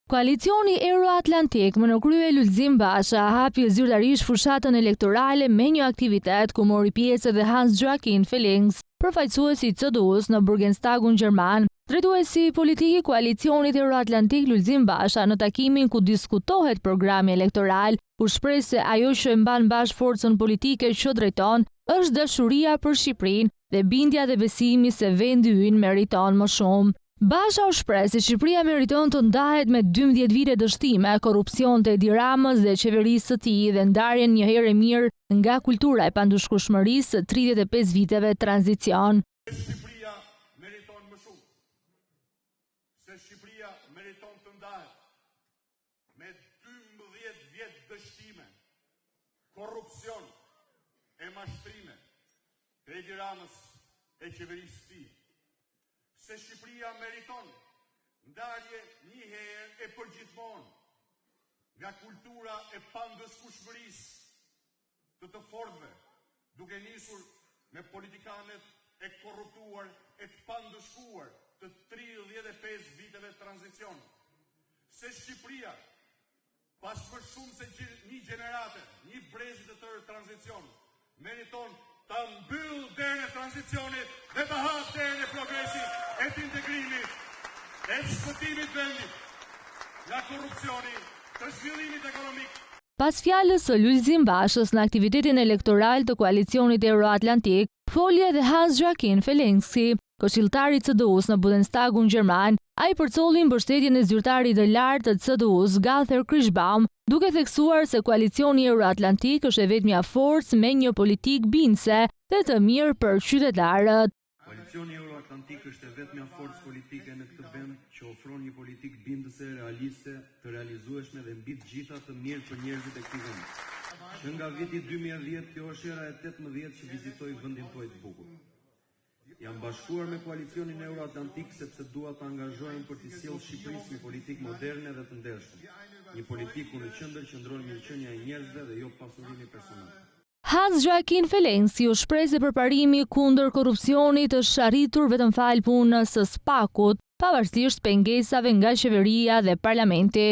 Koalicioni Euro-Atlantik më në krye Lulzim Basha hapi zyrtarisht fushatën elektorale me një aktivitet ku mori pjesë edhe Hans-Joachim Felix, përfaqësuesi i CDU-s në Bundestagun gjerman. Drejtuesi politik i koalicionit Euro-Atlantik Lulzim Basha në takimin ku diskutohet programi elektoral, u shpreh se ajo që e mban bash forcën politike që drejton është dashuria për Shqipërinë dhe bindja dhe besimi se vendi ynë meriton më shumë. Basha u shpreh se Shqipëria meriton të ndahet me 12 vite dështime, korrupsion të Edi Ramës dhe qeverisë së tij dhe ndarjen një herë e mirë nga kultura e pandushkueshmërisë së 35 viteve tranzicion. Shqipëria meriton më shumë. Se Shqipëria meriton të ndahet me 12 vjet dështime, korrupsion e mashtrime të Edi Ramës e qeverisë së tij. Se Shqipëria meriton ndarje një herë e përgjithmonë nga kultura e pandëshkueshmërisë të fortëve, duke nisur me politikanet e korruptuar e të pandëshkuar të 35 viteve tranzicion. Se Shqipëria, pas më shumë se një gjenerate, një brezi të tërë tranzicion, meriton ta mbyll derën e tranzicionit dhe ta hap derën e progresit, e të integrimit, e të shpëtimit vendit nga korrupsioni, të zhvillimit ekonomik. Pas fjalës së Lulzim Bashës në aktivitetin elektoral të koalicionit Euro-Atlantik, foli edhe Hans-Joachim Felix, këshilltari i CDU-s në Bundestagun gjerman. Ai përcolli mbështetjen e zyrtarit të lartë të CDU-s Gather Kirschbaum, duke theksuar se koalicioni Euro-Atlantik është e vetmja forcë me një politikë bindëse dhe të mirë për qytetarët. Koalicioni Euro-Atlantik është e vetmja forcë politike në këtë vend që ofron një politikë bindëse, realiste, të realizueshme dhe mbi të gjitha të mirë për njerëzit e këtij vendi. Që nga viti 2010 kjo është era e 18 që vizitoj vendin tuaj të bukur. Jam bashkuar me koalicionin Euro-Atlantik sepse dua të angazhohem për të sjellë Shqipërisë një politikë moderne dhe të ndershme. Një politikë ku në qendër qëndron mirëqenia e njerëzve dhe jo pasurimi personal. Hans-Joachim Felix u shpreh se përparimi kundër korrupsionit është arritur vetëm fal punës së SPAK-ut, pavarësisht pengesave nga qeveria dhe parlamenti.